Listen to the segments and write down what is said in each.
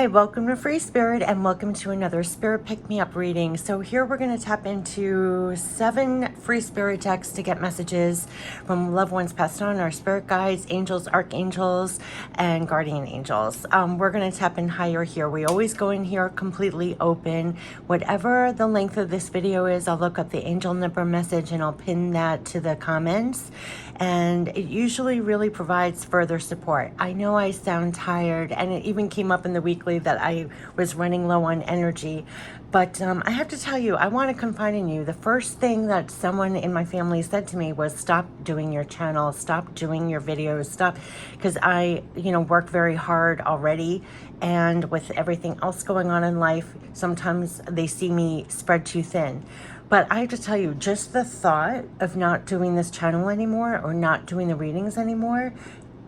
Hi, welcome to Free Spirit and welcome to another Spirit Pick Me Up reading. So here we're going to tap into 7 free spirit texts to get messages from loved ones passed on, our spirit guides, angels, archangels, and guardian angels. We're going to tap in higher here. We always go in here completely open. Whatever the length of this video is, I'll look up the angel number message and I'll pin that to the comments. And it usually really provides further support. I know I sound tired, and it even came up in the weekly that I was running low on energy. But I have to tell you, I want to confide in you. The first thing that someone in my family said to me was, stop doing your channel, stop doing your videos, stop. Because I, work very hard already. And with everything else going on in life, sometimes they see me spread too thin. But I have to tell you, just the thought of not doing this channel anymore or not doing the readings anymore,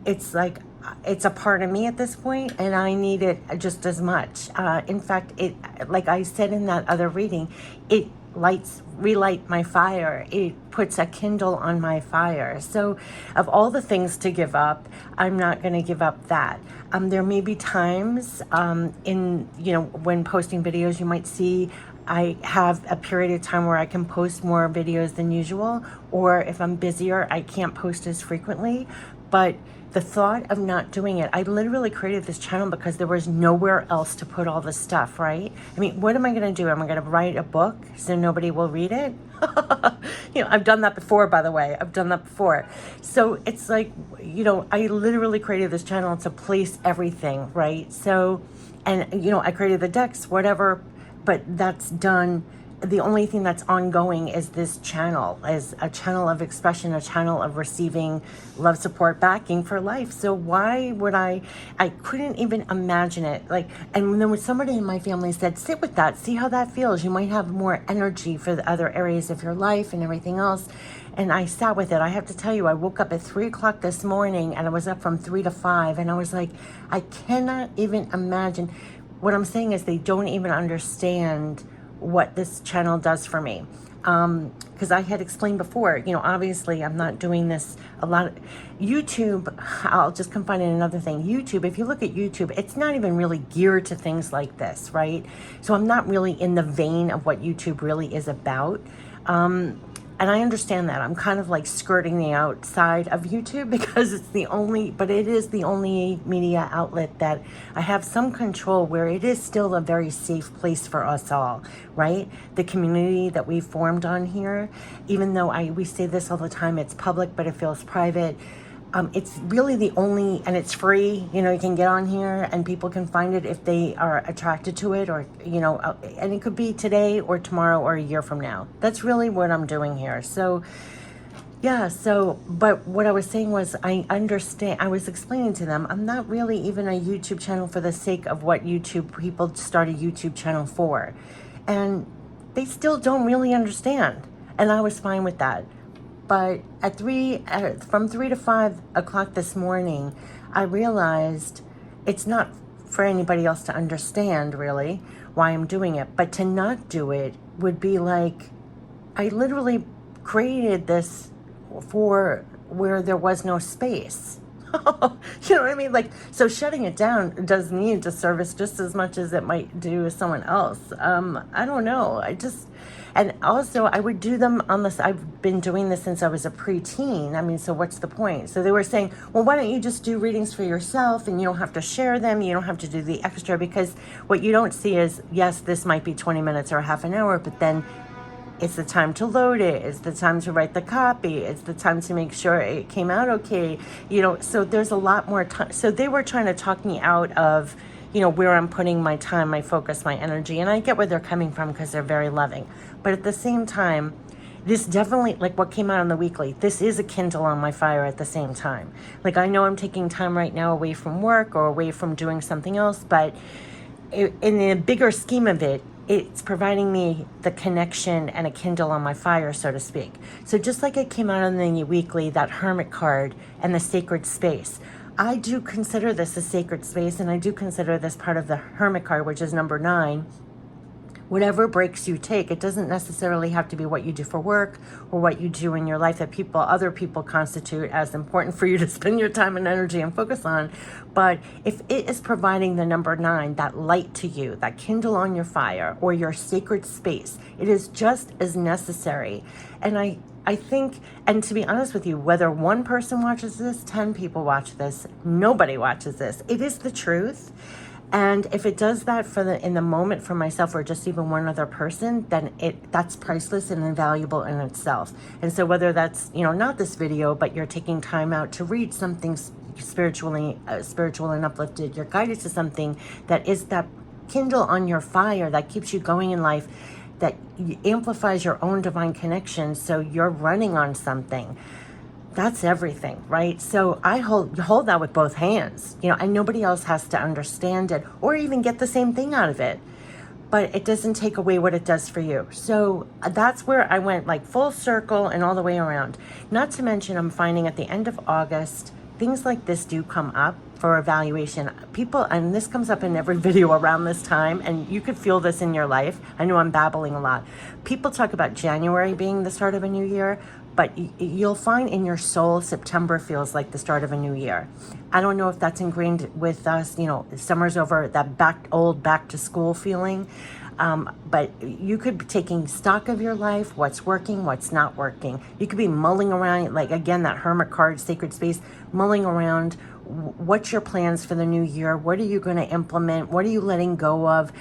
it's like, it's a part of me at this point, and I need it just as much. In fact, it, like I said in that other reading, it relight my fire. It puts a kindle on my fire. So of all the things to give up, I'm not going to give up that. There may be times when posting videos, you might see I have a period of time where I can post more videos than usual, or if I'm busier, I can't post as frequently. But the thought of not doing it, I literally created this channel because there was nowhere else to put all this stuff, right? I mean, what am I going to do? Am I going to write a book so nobody will read it? I've done that before, by the way. I've done that before. So it's like, I literally created this channel to place everything, right? So, and, I created the decks, whatever, but that's done. The only thing that's ongoing is this channel, as a channel of expression, a channel of receiving love, support, backing for life. So why would I couldn't even imagine it. And then when somebody in my family said, sit with that, see how that feels. You might have more energy for the other areas of your life and everything else. And I sat with it. I have to tell you, I woke up at 3 o'clock this morning and I was up from 3 to 5. And I was like, I cannot even imagine. What I'm saying is they don't even understand what this channel does for me. Because I had explained before, obviously I'm not doing this a lot. YouTube, I'll just confide in another thing. YouTube, if you look at YouTube, it's not even really geared to things like this, right? So I'm not really in the vein of what YouTube really is about. And I understand that. I'm kind of like skirting the outside of YouTube because but it is the only media outlet that I have some control, where it is still a very safe place for us all, right? The community that we've formed on here, even though we say this all the time, it's public, but it feels private. It's really the only, and it's free, you can get on here and people can find it if they are attracted to it, or, and it could be today or tomorrow or a year from now. That's really what I'm doing here. So, yeah, but what I was saying was, I understand, I was explaining to them, I'm not really even a YouTube channel for the sake of what people start a YouTube channel for. And they still don't really understand. And I was fine with that. But from 3 to 5 o'clock this morning, I realized it's not for anybody else to understand really why I'm doing it. But to not do it would be like, I literally created this for where there was no space. You know what I mean? So shutting it down does me a disservice just as much as it might do someone else. I don't know. And also I would do them on this. I've been doing this since I was a preteen. I mean, so what's the point? So they were saying, well, why don't you just do readings for yourself and you don't have to share them. You don't have to do the extra, because what you don't see is, yes, this might be 20 minutes or half an hour, but then it's the time to load it. It's the time to write the copy. It's the time to make sure it came out okay. So there's a lot more time. So they were trying to talk me out of, where I'm putting my time, my focus, my energy. And I get where they're coming from because they're very loving. But at the same time, this definitely, like what came out on the weekly, this is a kindle on my fire at the same time. I know I'm taking time right now away from work or away from doing something else, but in the bigger scheme of it, it's providing me the connection and a kindle on my fire, so to speak. So just like it came out on the weekly, that hermit card and the sacred space, I do consider this a sacred space, and I do consider this part of the hermit card, which is number 9, whatever breaks you take. It doesn't necessarily have to be what you do for work or what you do in your life that other people constitute as important for you to spend your time and energy and focus on. But if it is providing the number 9, that light to you, that kindle on your fire or your sacred space, it is just as necessary. And I think, and to be honest with you, whether one person watches this, 10 people watch this, nobody watches this. It is the truth. And if it does that in the moment for myself or just even one other person, then that's priceless and invaluable in itself. And so whether that's, not this video, but you're taking time out to read something spiritual and uplifted, you're guided to something that is that kindle on your fire that keeps you going in life, that amplifies your own divine connection, so you're running on something. That's everything, right? So I hold that with both hands, and nobody else has to understand it or even get the same thing out of it. But it doesn't take away what it does for you. So that's where I went like full circle and all the way around. Not to mention, I'm finding at the end of August, things like this do come up for evaluation. People, and this comes up in every video around this time, and you could feel this in your life. I know I'm babbling a lot. People talk about January being the start of a new year, but you'll find in your soul, September feels like the start of a new year. I don't know if that's ingrained with us, summer's over, that back to school feeling. But you could be taking stock of your life, what's working, what's not working. You could be mulling around, like again, that hermit card, sacred space, mulling around, what's your plans for the new year? What are you going to implement? What are you letting go of?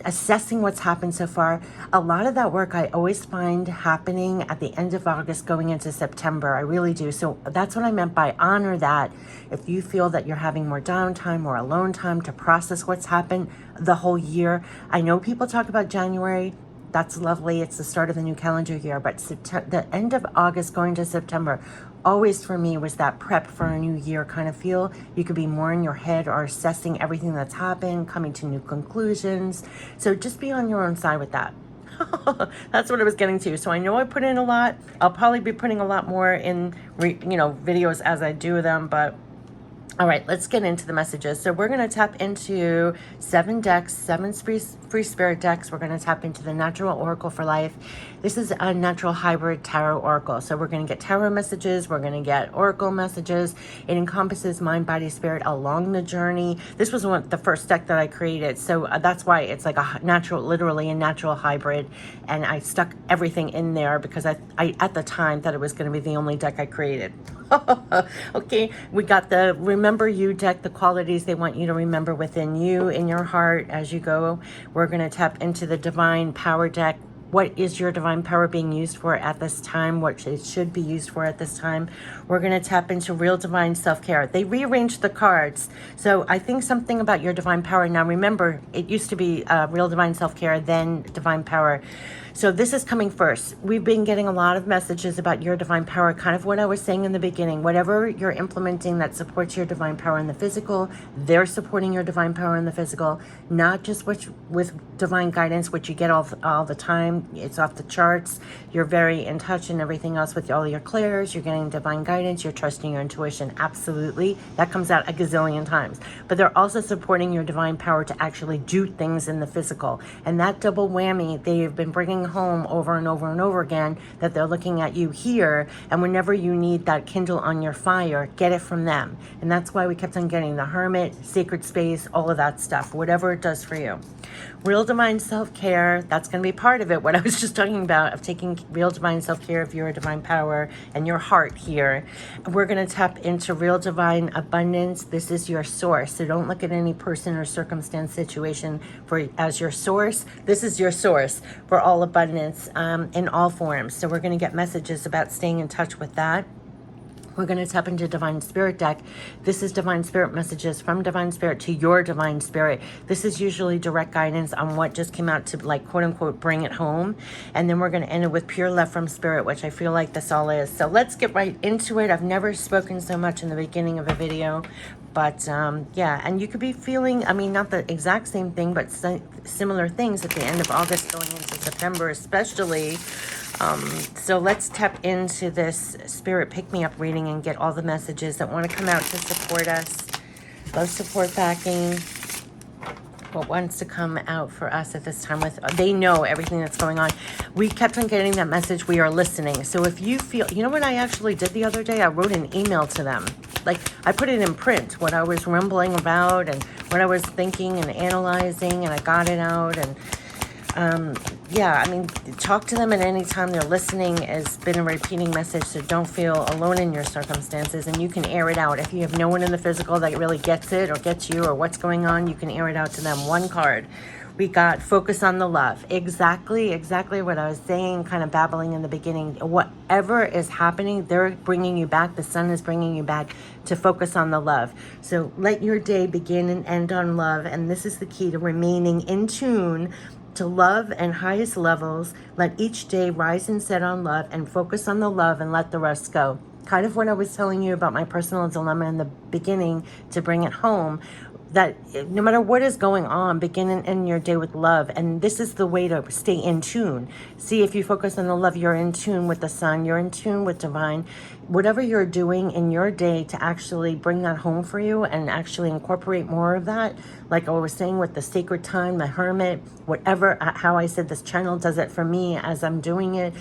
Assessing what's happened so far. A lot of that work I always find happening at the end of August going into September. I really do. So that's what I meant by honor that. If you feel that you're having more downtime or alone time to process what's happened the whole year. I know people talk about January. That's lovely. It's the start of the new calendar year. But the end of August going to September always for me was that prep for a new year kind of feel. You could be more in your head or assessing everything that's happened, coming to new conclusions. So just be on your own side with that. That's what I was getting to. So I know I put in a lot. I'll probably be putting a lot more in, videos as I do them, but all right, let's get into the messages. So we're going to tap into 7 decks, 7 free spirit decks. We're going to tap into the Natural Oracle for Life. This is a natural hybrid tarot oracle. So we're going to get tarot messages. We're going to get oracle messages. It encompasses mind, body, spirit along the journey. This was the first deck that I created. So that's why it's like literally a natural hybrid. And I stuck everything in there because I at the time thought it was going to be the only deck I created. Okay, we got the Remember You deck, the qualities they want you to remember within you, in your heart as you go. We're going to tap into the Divine Power deck. What is your divine power being used for at this time? What it should be used for at this time? We're going to tap into Real Divine Self-Care. They rearranged the cards. So I think something about your divine power. Now remember, it used to be Real Divine Self-Care, then Divine Power. So this is coming first. We've been getting a lot of messages about your divine power, kind of what I was saying in the beginning. Whatever you're implementing that supports your divine power in the physical, they're supporting your divine power in the physical, not just with divine guidance, which you get all the time. It's off the charts. You're very in touch and everything else with all your clairs. You're getting divine guidance. You're trusting your intuition. Absolutely. That comes out a gazillion times. But they're also supporting your divine power to actually do things in the physical. And that double whammy, they've been bringing home over and over and over again, that they're looking at you here, and whenever you need that kindle on your fire, get it from them. And that's why we kept on getting the Hermit, Sacred Space, all of that stuff, whatever it does for you. Real Divine Self-Care, that's going to be part of it, what I was just talking about, of taking Real Divine Self-Care of your divine power and your heart here. We're going to tap into Real Divine Abundance. This is your source, so don't look at any person or circumstance situation as your source. This is your source for all abundance in all forms. So we're going to get messages about staying in touch with that. We're going to tap into Divine Spirit deck. This is Divine Spirit messages from Divine Spirit to your Divine Spirit. This is usually direct guidance on what just came out to, like, quote unquote, bring it home. And then we're going to end it with Pure Love from Spirit, which I feel like this all is. So let's get right into it. I've never spoken so much in the beginning of a video. But yeah, and you could be feeling, I mean, not the exact same thing, but similar things at the end of August going into September especially. So let's tap into this Spirit Pick-Me-Up reading and get all the messages that want to come out to support us. Love support backing. what wants to come out for us at this time. With they know everything that's going on. We kept on getting that message, we are listening. So if you feel, you know what I actually did the other day? I wrote an email to them. Like, I put it in print, what I was rumbling about and what I was thinking and analyzing, and I got it out. And yeah, I mean, talk to them at any time. They're listening has been a repeating message, so don't feel alone in your circumstances, and you can air it out. If you have no one in the physical that really gets it or gets you or what's going on, you can air it out to them. One card. We got focus on the love. Exactly what I was saying, kind of babbling in the beginning. Whatever is happening, they're bringing you back. The sun is bringing you back to focus on the love. So let your day begin and end on love, and this is the key to remaining in tune to love and highest levels. Let each day rise and set on love and focus on the love and let the rest go. Kind of what I was telling you about my personal dilemma in the beginning to bring it home, that no matter what is going on, begin and end your day with love. And this is the way to stay in tune. See, if you focus on the love, you're in tune with the sun, you're in tune with divine. Whatever you're doing in your day to actually bring that home for you and actually incorporate more of that, like I was saying with the sacred time, the hermit, whatever, how I said this channel does it for me as I'm doing it.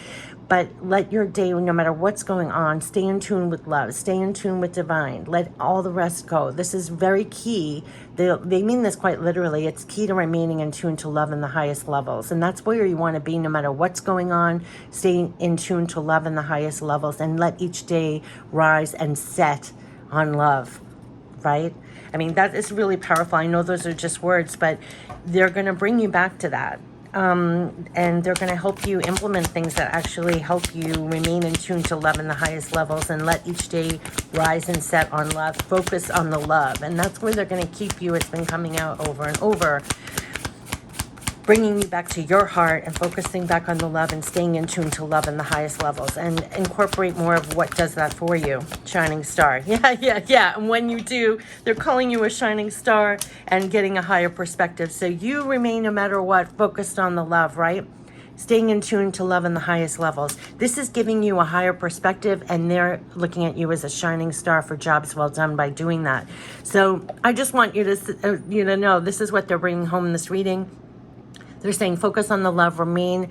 But let your day, no matter what's going on, stay in tune with love, stay in tune with divine, let all the rest go. This is very key. They mean this quite literally. It's key to remaining in tune to love in the highest levels. And that's where you want to be no matter what's going on. Stay in tune to love in the highest levels and let each day rise and set on love, right? I mean, that is really powerful. I know those are just words, but they're going to bring you back to that. And they're going to help you implement things that actually help you remain in tune to love in the highest levels and let each day rise and set on love. Focus on the love. And that's where they're going to keep you. It's been coming out over and over, bringing you back to your heart and focusing back on the love and staying in tune to love in the highest levels, and incorporate more of what does that for you. Shining star. Yeah. And when you do, they're calling you a shining star and getting a higher perspective. So you remain, no matter what, focused on the love, right? Staying in tune to love in the highest levels. This is giving you a higher perspective, and they're looking at you as a shining star for jobs well done by doing that. So I just want you to know this is what they're bringing home in this reading. They're saying focus on the love, remain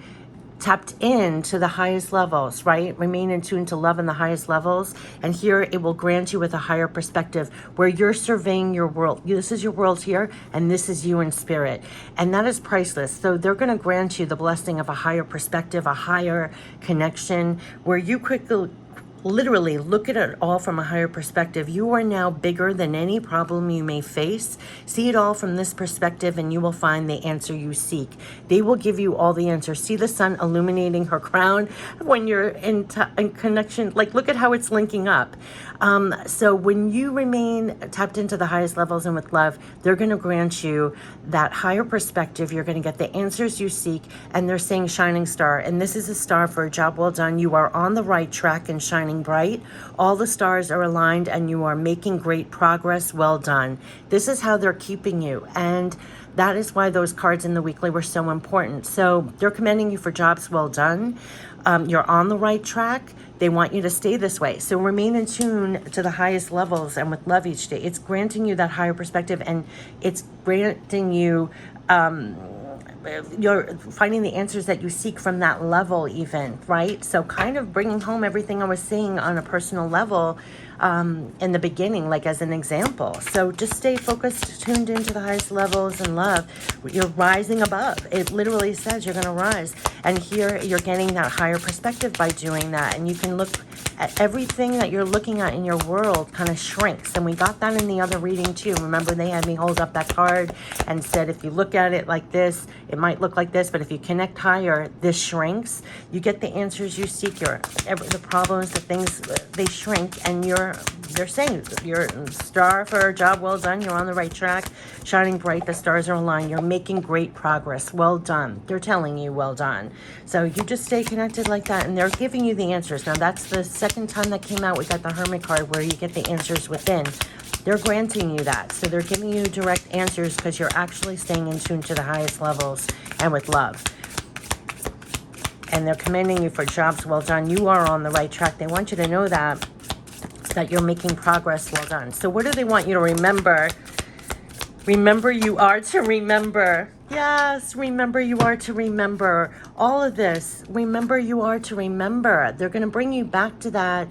tapped in to the highest levels, right? Remain in tune to love in the highest levels. And here it will grant you with a higher perspective where you're surveying your world. This is your world here, and this is you in spirit. And that is priceless. So they're going to grant you the blessing of a higher perspective, a higher connection, where you quickly literally look at it all from a higher perspective. You are now bigger than any problem you may face. See it all from this perspective, and you will find the answer you seek. They will give you all the answers. See the sun illuminating her crown when you're in connection. Like, look at how it's linking up. So when you remain tapped into the highest levels and with love, they're going to grant you that higher perspective. You're going to get the answers you seek. And they're saying shining star. And this is a star for a job well done. You are on the right track and shining bright. All the stars are aligned and you are making great progress. Well done. This is how they're keeping you. And that is why those cards in the weekly were so important. So they're commending you for jobs well done. You're on the right track. They want you to stay this way. So remain in tune to the highest levels and with love each day. It's granting you that higher perspective, and it's granting you you're finding the answers that you seek from that level even, right? So kind of bringing home everything I was saying on a personal level in the beginning, like as an example. So just stay focused, tuned into the highest levels in love. You're rising above. It literally says you're going to rise. And here you're getting that higher perspective by doing that. And you can look at everything that you're looking at in your world kind of shrinks. And we got that in the other reading too. Remember, they had me hold up that card and said, if you look at it like this, it might look like this, but if you connect higher, this shrinks. You get the answers you seek. The problems, the things, they shrink, and they're saying you're a star for a job well done. You're on the right track, shining bright. The stars are aligned. You're making great progress. Well done. They're telling you well done. So you just stay connected like that, and they're giving you the answers. Now, that's the second time that came out. We got the Hermit card where you get the answers within. They're granting you that. So they're giving you direct answers because you're actually staying in tune to the highest levels and with love. And they're commending you for jobs well done. You are on the right track. They want you to know that you're making progress well done. So what do they want you to remember Remember you are to remember. Yes, remember you are to remember. All of this, remember you are to remember. They're going to bring you back to that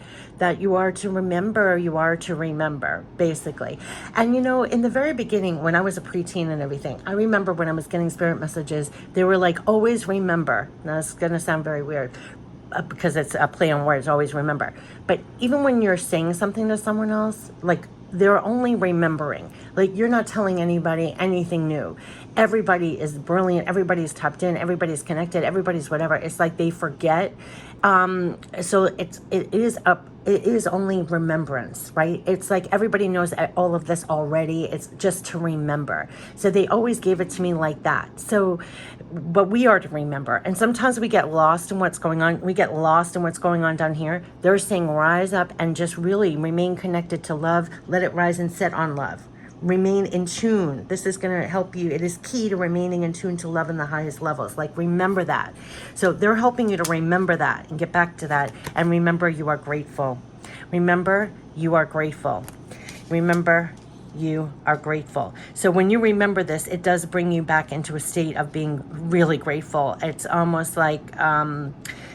you are to remember, basically. And in the very beginning, when I was a preteen and everything, I remember when I was getting spirit messages, they were like, always remember. Now, it's going to sound very weird, because it's a play on words, always remember. But even when you're saying something to someone else, like, they're only remembering. Like, you're not telling anybody anything new. Everybody is brilliant. Everybody's tapped in. Everybody's connected. Everybody's whatever. It's like they forget. So it is only remembrance, right? It's like everybody knows all of this already. It's just to remember. So they always gave it to me like that. So, but we are to remember. And sometimes we get lost in what's going on. We get lost in what's going on down here. They're saying rise up and just really remain connected to love. Let it rise and set on love. Remain in tune. This is going to help you. It is key to remaining in tune to love in the highest levels. Like, remember that. So they're helping you to remember that and get back to that. And remember, you are grateful. Remember, you are grateful. Remember, you are grateful. So when you remember this, it does bring you back into a state of being really grateful. It's almost like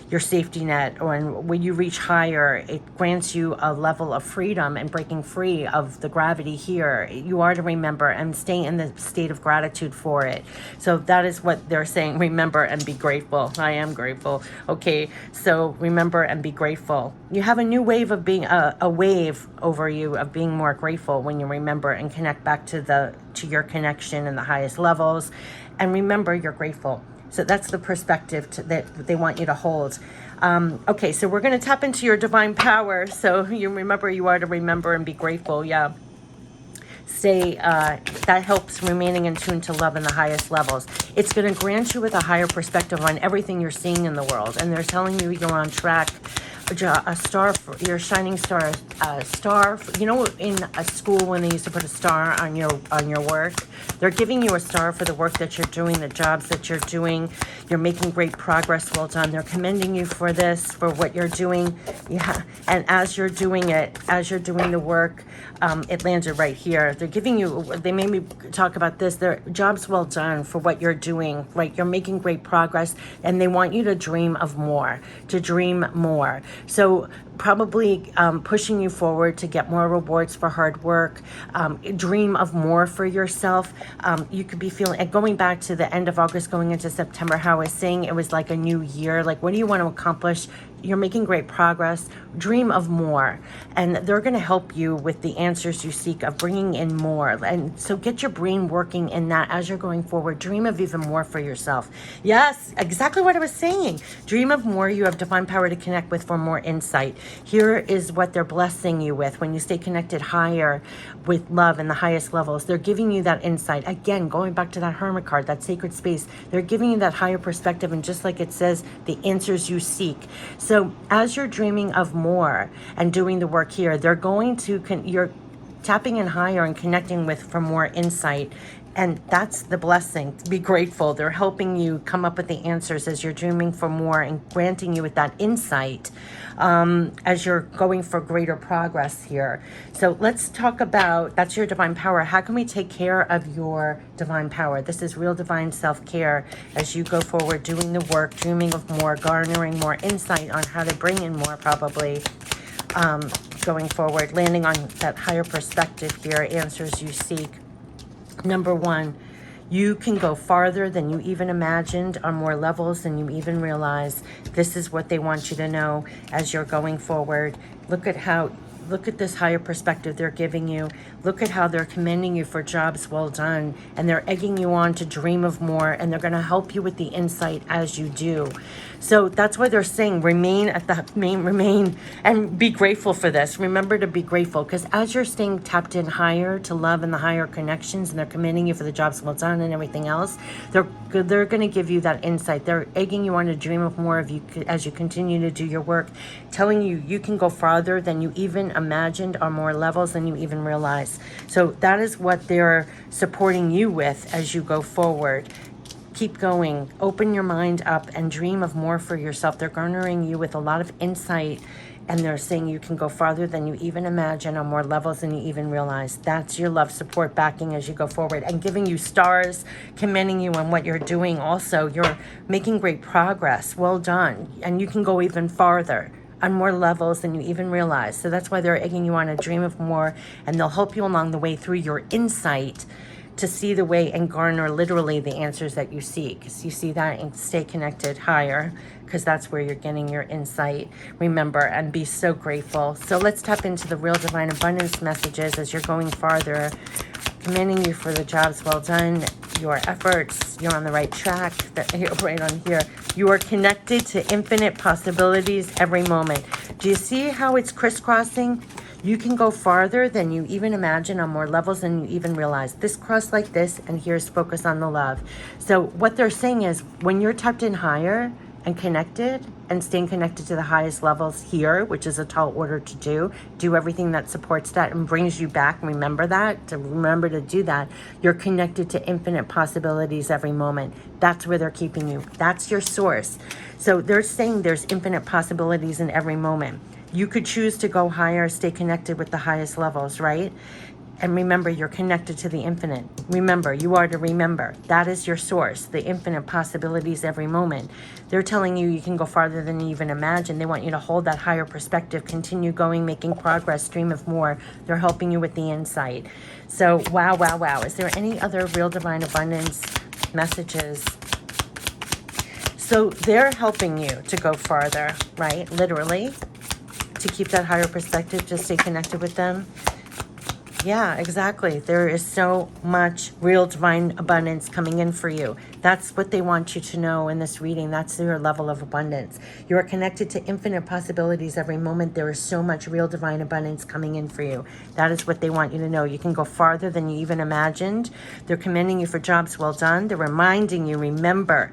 your safety net, or when you reach higher, it grants you a level of freedom and breaking free of the gravity here. You are to remember and stay in the state of gratitude for it. So that is what they're saying. Remember and be grateful. I am grateful. Okay, so remember and be grateful. You have a new wave of being a wave over you of being more grateful when you remember and connect back to your connection in the highest levels, and remember you're grateful. So that's the perspective that they want you to hold. Okay, so we're going to tap into your divine power. So you remember you are to remember and be grateful. Yeah. That helps remaining in tune to love in the highest levels. It's going to grant you with a higher perspective on everything you're seeing in the world. And they're telling you you're on track. A star, your shining star, a star. In a school when they used to put a star on your work, they're giving you a star for the work that you're doing, the jobs that you're doing. You're making great progress. Well done. They're commending you for this, for what you're doing. Yeah, and as you're doing it, as you're doing the work, it landed right here. They're giving you. They made me talk about this. Their jobs well done for what you're doing. Right, you're making great progress, and they want you to dream of more. To dream more. So probably pushing you forward to get more rewards for hard work. Dream of more for yourself. You could be feeling, going back to the end of August, going into September, how I was saying it was like a new year. Like, what do you want to accomplish? You're making great progress. Dream of more. And they're going to help you with the answers you seek of bringing in more. And so get your brain working in that as you're going forward. Dream of even more for yourself. Yes, exactly what I was saying. Dream of more. You have divine power to connect with for more insight. Here is what they're blessing you with when you stay connected higher with love in the highest levels. They're giving you that insight. Again, going back to that Hermit card, that sacred space, they're giving you that higher perspective, and just like it says, the answers you seek. So as you're dreaming of more and doing the work here, they're going to, you're tapping in higher and connecting with for more insight. And that's the blessing. Be grateful. They're helping you come up with the answers as you're dreaming for more and granting you with that insight as you're going for greater progress here. So let's talk about, that's your divine power. How can we take care of your divine power? This is real divine self-care as you go forward, doing the work, dreaming of more, garnering more insight on how to bring in more, probably. Going forward, landing on that higher perspective here, answers you seek. Number one, you can go farther than you even imagined, on more levels than you even realize. This is what they want you to know as you're going forward. Look at this higher perspective they're giving you. Look at how they're commending you for jobs well done, and they're egging you on to dream of more, and they're going to help you with the insight as you do. So that's why they're saying remain and be grateful for this. Remember to be grateful, because as you're staying tapped in higher to love and the higher connections, and they're commending you for the jobs well done and everything else, they're going to give you that insight. They're egging you on to dream of more of you as you continue to do your work, telling you you can go farther than you even imagined, on more levels than you even realize. So that is what they're supporting you with as you go forward. Keep going. Open your mind up and dream of more for yourself. They're garnering you with a lot of insight And they're saying you can go farther than you even imagine on more levels than you even realize. That's your love support backing as you go forward and giving you stars, commending you on what you're doing. Also, you're making great progress. Well done. And you can go even farther on more levels than you even realize. So that's why they're egging you on to dream of more, and they'll help you along the way through your insight to see the way and garner literally the answers that you seek. So you see that, and stay connected higher, because that's where you're getting your insight. Remember, and be so grateful. So let's tap into the real divine abundance messages as you're going farther. Commending you for the jobs well done, your efforts, you're on the right track. Right on here, you are connected to infinite possibilities every moment. Do you see how it's crisscrossing? You can go farther than you even imagine on more levels than you even realize. This cross like this, and here's focus on the love. So what they're saying is, when you're tapped in higher and connected and staying connected to the highest levels here, which is a tall order to do everything that supports that and brings you back. Remember that, to remember to do that. You're connected to infinite possibilities every moment. That's where they're keeping you. That's your source. So they're saying there's infinite possibilities in every moment. You could choose to go higher, stay connected with the highest levels, right? And remember, you're connected to the infinite. Remember, you are to remember. That is your source, the infinite possibilities every moment. They're telling you you can go farther than you even imagine. They want you to hold that higher perspective, continue going, making progress, dream of more. They're helping you with the insight. So, wow, wow, wow. Is there any other real divine abundance messages? So they're helping you to go farther, right? Literally, to keep that higher perspective, just stay connected with them. Yeah, exactly. There is so much real divine abundance coming in for you. That's what they want you to know in this reading. That's your level of abundance. You are connected to infinite possibilities every moment. There is so much real divine abundance coming in for you. That is what they want you to know. You can go farther than you even imagined. They're commending you for jobs well done. They're reminding you, remember,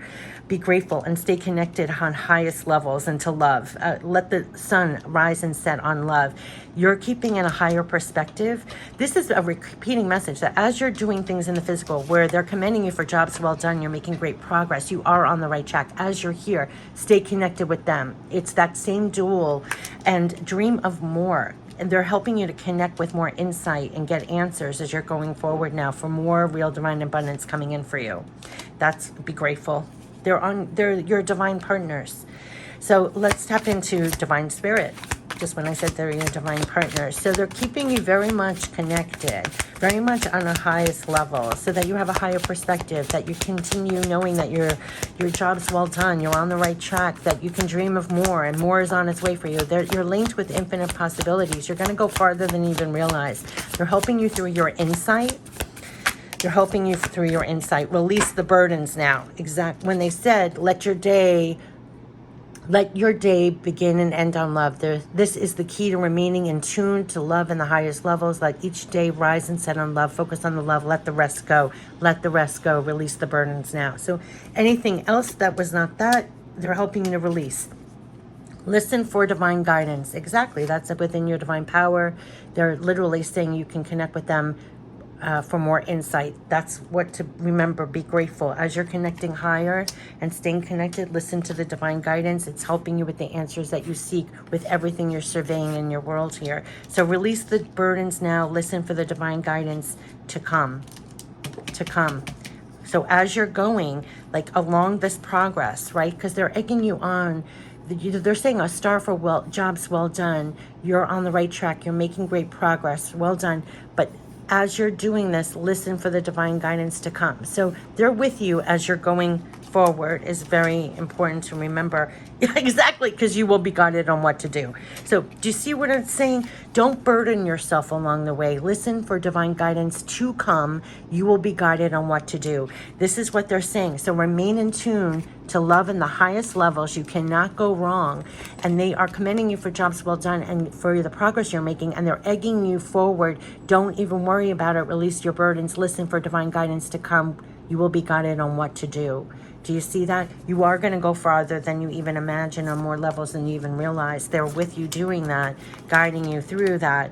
be grateful and stay connected on highest levels and to love. Let the sun rise and set on love. You're keeping in a higher perspective. This is a repeating message that as you're doing things in the physical where they're commending you for jobs well done, you're making great progress. You are on the right track. As you're here, stay connected with them. It's that same dual, and dream of more. And they're helping you to connect with more insight and get answers as you're going forward now for more real divine abundance coming in for you. Be grateful. They're your divine partners. So let's tap into divine spirit. Just when I said they're your divine partners. So they're keeping you very much connected, very much on the highest level, so that you have a higher perspective, that you continue knowing that your job's well done, you're on the right track, that you can dream of more, and more is on its way for you. You're linked with infinite possibilities. You're going to go farther than you even realize. They're helping you through your insight. They're helping you through your insight. Release the burdens now. When they said, let your day begin and end on love. This is the key to remaining in tune to love in the highest levels. Let each day rise and set on love. Focus on the love. Let the rest go. Let the rest go. Release the burdens now. So anything else that was not that, they're helping you to release. Listen for divine guidance. Exactly. That's within your divine power. They're literally saying you can connect with them for more insight. That's what to remember. Be grateful. As you're connecting higher and staying connected, listen to the divine guidance. It's helping you with the answers that you seek with everything you're surveying in your world here. So release the burdens now. Listen for the divine guidance to come. So as you're going, like along this progress, right? Because they're egging you on. They're saying a star for jobs well done. You're on the right track. You're making great progress. Well done. But as you're doing this, listen for the divine guidance to come. So they're with you as you're going forward. Is very important to remember. Exactly, because you will be guided on what to do. So do you see what I'm saying? Don't burden yourself along the way. Listen for divine guidance to come. You will be guided on what to do. This is what they're saying. So remain in tune to love in the highest levels. You cannot go wrong. And they are commending you for jobs well done and for the progress you're making. And they're egging you forward. Don't even worry about it. Release your burdens. Listen for divine guidance to come. You will be guided on what to do. Do you see that? You are going to go farther than you even imagine, on more levels than you even realize. They're with you doing that, guiding you through that.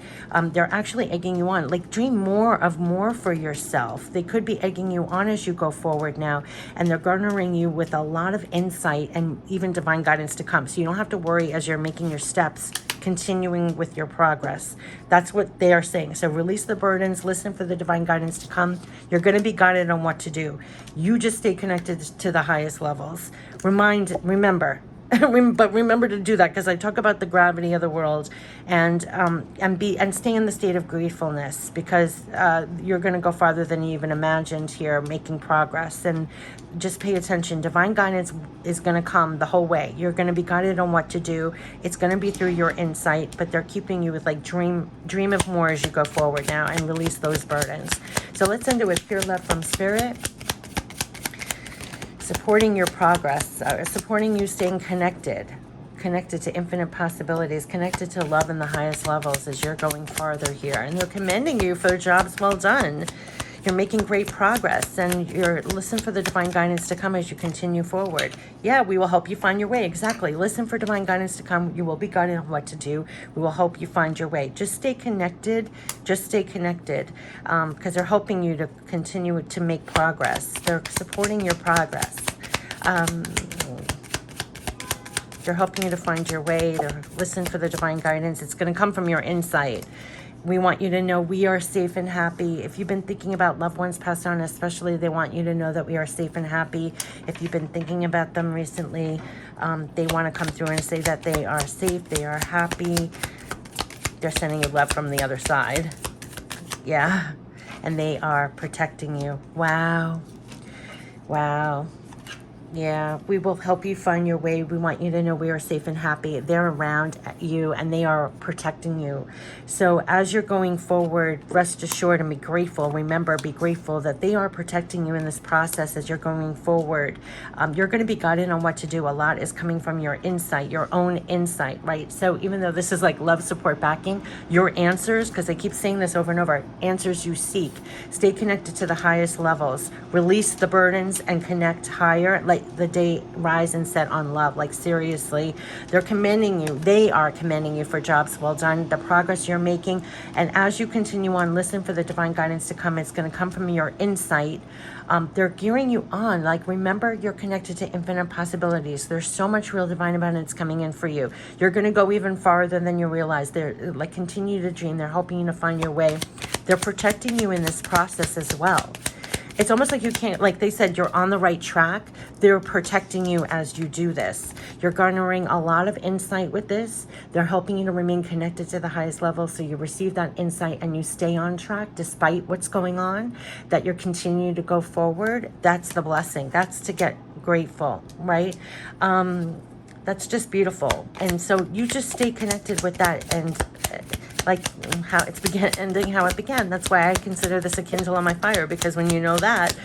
They're actually egging you on. Like, dream more for yourself. They could be egging you on as you go forward now. And they're garnering you with a lot of insight and even divine guidance to come. So you don't have to worry as you're making your steps continuing with your progress. That's what they are saying. So release the burdens, listen for the divine guidance to come. You're going to be guided on what to do. You just stay connected to the highest levels. Remember, but remember to do that, because I talk about the gravity of the world, and stay in the state of gratefulness, because you're going to go farther than you even imagined here, making progress. And just pay attention. Divine guidance is going to come the whole way. You're going to be guided on what to do. It's going to be through your insight, but they're keeping you with like dream of more as you go forward now, and release those burdens. So let's end it with pure love from Spirit. Supporting your progress, supporting you staying connected to infinite possibilities, connected to love in the highest levels as you're going farther here. And they're commending you for jobs well done. You're making great progress, and listen for the divine guidance to come as you continue forward. Yeah, we will help you find your way. Exactly. Listen for divine guidance to come. You will be guided on what to do. We will help you find your way. Just stay connected. Just stay connected, because they're helping you to continue to make progress. They're supporting your progress. They're helping you to find your way. Listen for the divine guidance. It's going to come from your insight. We want you to know we are safe and happy. If you've been thinking about loved ones passed on, especially, they want you to know that we are safe and happy. If you've been thinking about them recently, they want to come through and say that they are safe, they are happy. They're sending you love from the other side. Yeah. And they are protecting you. Wow. Wow. Yeah, we will help you find your way. We want you to know we are safe and happy. They're around you, and they are protecting you. So as you're going forward, rest assured and be grateful. Remember, be grateful that they are protecting you in this process as you're going forward. You're going to be guided on what to do. A lot is coming from your insight, your own insight, right? So even though this is like love, support, backing, your answers, because I keep saying this over and over, answers you seek. Stay connected to the highest levels. Release the burdens and connect higher. Like the day rise and set on love. Like seriously, they're commending you. They are commending you for jobs well done, the progress you're making. And as you continue on, listen for the divine guidance to come. It's going to come from your insight. They're gearing you on. Like, remember, you're connected to infinite possibilities. There's so much real divine abundance coming in for you. You're going to go even farther than you realize. They're like, continue to dream. They're helping you to find your way. They're protecting you in this process as well. It's almost like you can't, like they said, you're on the right track. They're protecting you as you do this. You're garnering a lot of insight with this. They're helping you to remain connected to the highest level, so you receive that insight and you stay on track despite what's going on, that you're continuing to go forward. That's the blessing. That's to get grateful, right? That's just beautiful. And so you just stay connected with that, and like how it's ending how it began. That's why I consider this a kindle on my fire, because when you know that,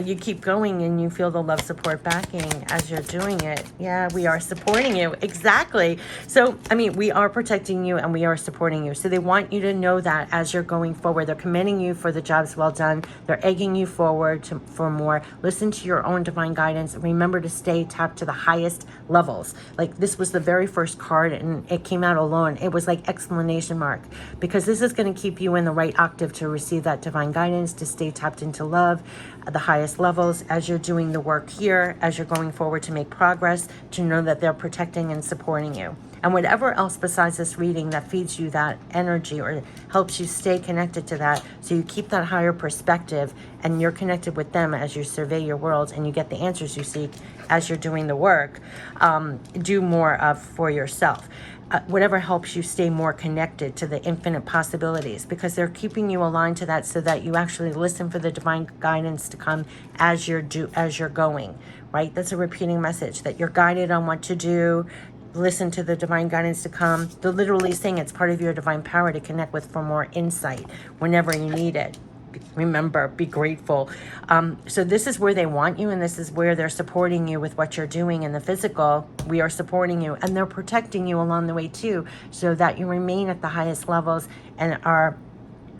you keep going and you feel the love, support, backing as you're doing it. Yeah, we are supporting you. Exactly. So, I mean, we are protecting you and we are supporting you. So they want you to know that as you're going forward. They're commending you for the jobs well done. They're egging you forward for more. Listen to your own divine guidance. Remember to stay tapped to the highest levels. Like, this was the very first card and it came out alone. It was like exclamation mark, because this is going to keep you in the right octave to receive that divine guidance, to stay tapped into love, the highest levels as you're doing the work here, as you're going forward to make progress, to know that they're protecting and supporting you. And whatever else besides this reading that feeds you that energy or helps you stay connected to that, so you keep that higher perspective and you're connected with them as you survey your world and you get the answers you seek as you're doing the work, do more of for yourself. Whatever helps you stay more connected to the infinite possibilities, because they're keeping you aligned to that, so that you actually listen for the divine guidance to come as you're going, right? That's a repeating message, that you're guided on what to do. Listen to the divine guidance to come. They're literally saying it's part of your divine power to connect with for more insight whenever you need it. Remember, be grateful. So this is where they want you, and this is where they're supporting you with what you're doing in the physical. We are supporting you, and they're protecting you along the way too, so that you remain at the highest levels and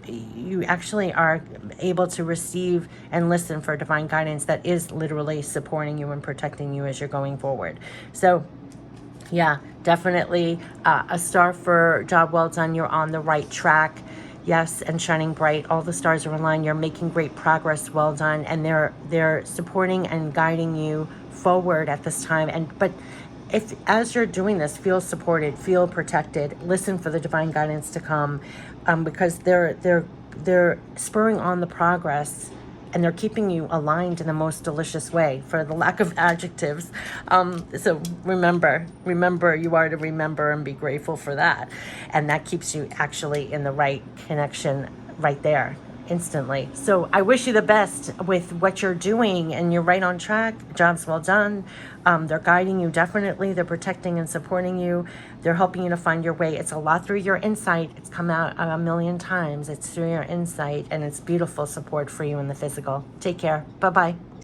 you actually are able to receive and listen for divine guidance that is literally supporting you and protecting you as you're going forward. So yeah, definitely a star for job well done. You're on the right track. Yes, and shining bright. All the stars are aligned. You're making great progress. Well done. And they're supporting and guiding you forward at this time. But if as you're doing this, feel supported, feel protected, listen for the divine guidance to come, because they're spurring on the progress, and they're keeping you aligned in the most delicious way, for the lack of adjectives. So remember, you are to remember and be grateful for that. And that keeps you actually in the right connection right there, instantly. So I wish you the best with what you're doing, and you're right on track. Job's well done. They're guiding you, definitely. They're protecting and supporting you. They're helping you to find your way. It's a lot through your insight. It's come out a million times. It's through your insight, and it's beautiful support for you in the physical. Take care. Bye-bye.